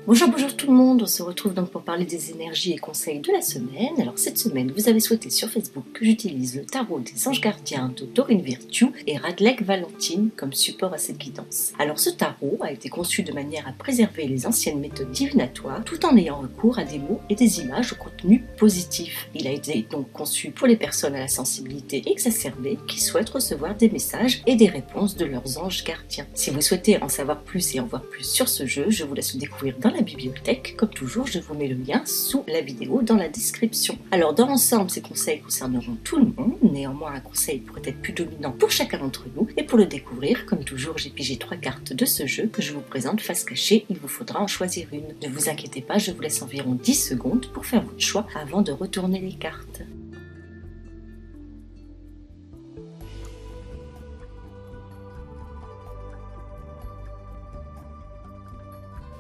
Bonjour tout le monde, on se retrouve donc pour parler des énergies et conseils de la semaine. Alors cette semaine, vous avez souhaité sur Facebook que j'utilise le tarot des anges gardiens de Dorine Virtue et Radlec Valentine comme support à cette guidance. Alors ce tarot a été conçu de manière à préserver les anciennes méthodes divinatoires tout en ayant recours à des mots et des images au contenu positif. Il a été donc conçu pour les personnes à la sensibilité exacerbée qui souhaitent recevoir des messages et des réponses de leurs anges gardiens. Si vous souhaitez en savoir plus et en voir plus sur ce jeu, je vous laisse le découvrir dans la bibliothèque. Comme toujours, je vous mets le lien sous la vidéo dans la description. Alors dans l'ensemble, ces conseils concerneront tout le monde. Néanmoins, un conseil pourrait être plus dominant pour chacun d'entre nous. Et pour le découvrir, comme toujours, j'ai pigé 3 cartes de ce jeu que je vous présente face cachée. Il vous faudra en choisir une. Ne vous inquiétez pas, je vous laisse environ 10 secondes pour faire votre choix avant de retourner les cartes.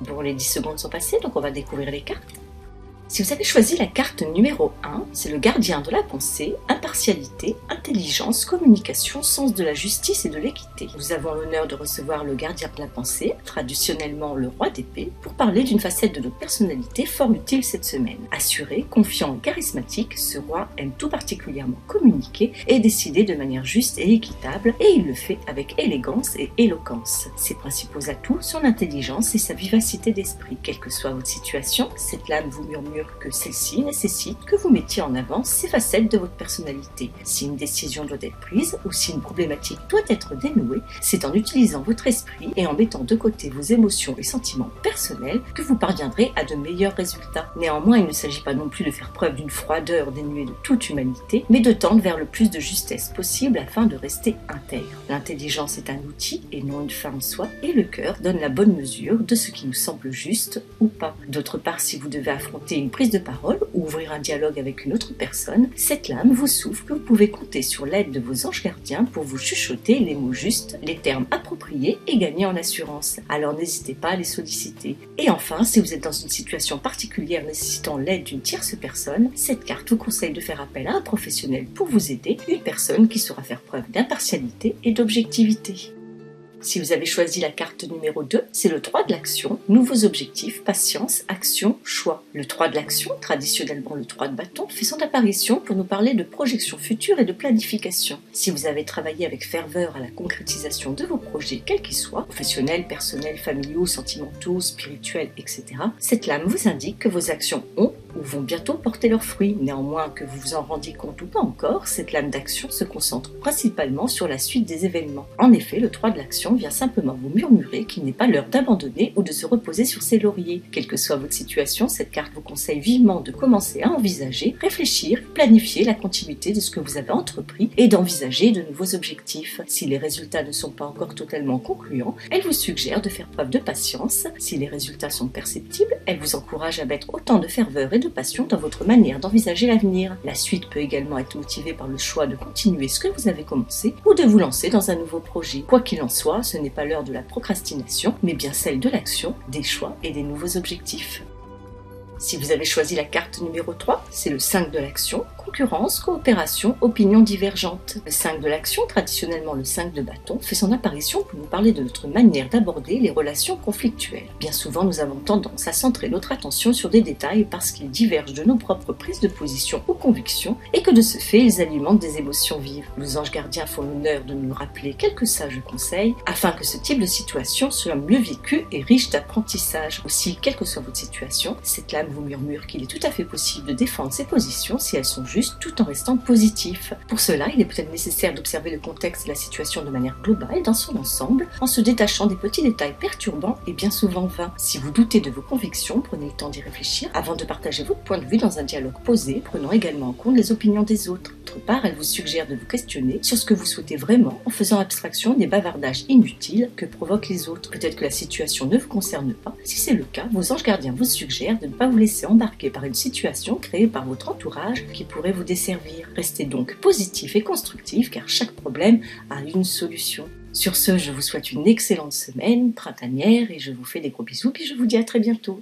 Bon, les 10 secondes sont passées, donc on va découvrir les cartes. Si vous avez choisi la carte numéro 1, c'est le gardien de la pensée, impartialité, intelligence, communication, sens de la justice et de l'équité. Nous avons l'honneur de recevoir le gardien de la pensée, traditionnellement le roi d'épée, pour parler d'une facette de notre personnalité fort utile cette semaine. Assuré, confiant et charismatique, ce roi aime tout particulièrement communiquer et décider de manière juste et équitable, et il le fait avec élégance et éloquence. Ses principaux atouts, son intelligence et sa vivacité d'esprit. Quelle que soit votre situation, cette lame vous murmure que celle-ci nécessite que vous mettiez en avant ces facettes de votre personnalité. Si une décision doit être prise ou si une problématique doit être dénouée, c'est en utilisant votre esprit et en mettant de côté vos émotions et sentiments personnels que vous parviendrez à de meilleurs résultats. Néanmoins, il ne s'agit pas non plus de faire preuve d'une froideur dénuée de toute humanité, mais de tendre vers le plus de justesse possible afin de rester intègre. L'intelligence est un outil et non une fin en soi, et le cœur donne la bonne mesure de ce qui nous semble juste ou pas. D'autre part, si vous devez affronter une prise de parole ou ouvrir un dialogue avec une autre personne, cette lame vous souffle que vous pouvez compter sur l'aide de vos anges gardiens pour vous chuchoter les mots justes, les termes appropriés et gagner en assurance. Alors n'hésitez pas à les solliciter. Et enfin, si vous êtes dans une situation particulière nécessitant l'aide d'une tierce personne, cette carte vous conseille de faire appel à un professionnel pour vous aider, une personne qui saura faire preuve d'impartialité et d'objectivité. Si vous avez choisi la carte numéro 2, c'est le 3 de l'action, nouveaux objectifs, patience, action, choix. Le 3 de l'action, traditionnellement le 3 de bâton, fait son apparition pour nous parler de projection future et de planification. Si vous avez travaillé avec ferveur à la concrétisation de vos projets, quels qu'ils soient, professionnels, personnels, familiaux, sentimentaux, spirituels, etc., cette lame vous indique que vos actions ont ou vont bientôt porter leurs fruits. Néanmoins, que vous vous en rendiez compte ou pas encore, cette lame d'action se concentre principalement sur la suite des événements. En effet, le 3 de l'action vient simplement vous murmurer qu'il n'est pas l'heure d'abandonner ou de se reposer sur ses lauriers. Quelle que soit votre situation, cette carte vous conseille vivement de commencer à envisager, réfléchir, planifier la continuité de ce que vous avez entrepris et d'envisager de nouveaux objectifs. Si les résultats ne sont pas encore totalement concluants, elle vous suggère de faire preuve de patience. Si les résultats sont perceptibles, elle vous encourage à mettre autant de ferveur et de passion dans votre manière d'envisager l'avenir. La suite peut également être motivée par le choix de continuer ce que vous avez commencé ou de vous lancer dans un nouveau projet. Quoi qu'il en soit, ce n'est pas l'heure de la procrastination, mais bien celle de l'action, des choix et des nouveaux objectifs. Si vous avez choisi la carte numéro 3, c'est le 5 de l'action, concurrence, coopération, opinions divergentes. Le 5 de l'action, traditionnellement le 5 de bâton, fait son apparition pour nous parler de notre manière d'aborder les relations conflictuelles. Bien souvent, nous avons tendance à centrer notre attention sur des détails parce qu'ils divergent de nos propres prises de position ou convictions et que de ce fait, ils alimentent des émotions vives. Nos anges gardiens font l'honneur de nous rappeler quelques sages conseils afin que ce type de situation soit mieux vécu et riche d'apprentissage. Aussi, quelle que soit votre situation, cette lame vous murmure qu'il est tout à fait possible de défendre ses positions si elles sont justes tout en restant positif. Pour cela, il est peut-être nécessaire d'observer le contexte de la situation de manière globale dans son ensemble, en se détachant des petits détails perturbants et bien souvent vains. Si vous doutez de vos convictions, prenez le temps d'y réfléchir avant de partager votre point de vue dans un dialogue posé, prenant également en compte les opinions des autres. D'autre part, elle vous suggère de vous questionner sur ce que vous souhaitez vraiment en faisant abstraction des bavardages inutiles que provoquent les autres. Peut-être que la situation ne vous concerne pas. Si c'est le cas, vos anges gardiens vous suggèrent de ne pas vous laisser embarquer par une situation créée par votre entourage qui pourrait vous desservir. Restez donc positif et constructif car chaque problème a une solution. Sur ce, je vous souhaite une excellente semaine printanière et je vous fais des gros bisous puis je vous dis à très bientôt.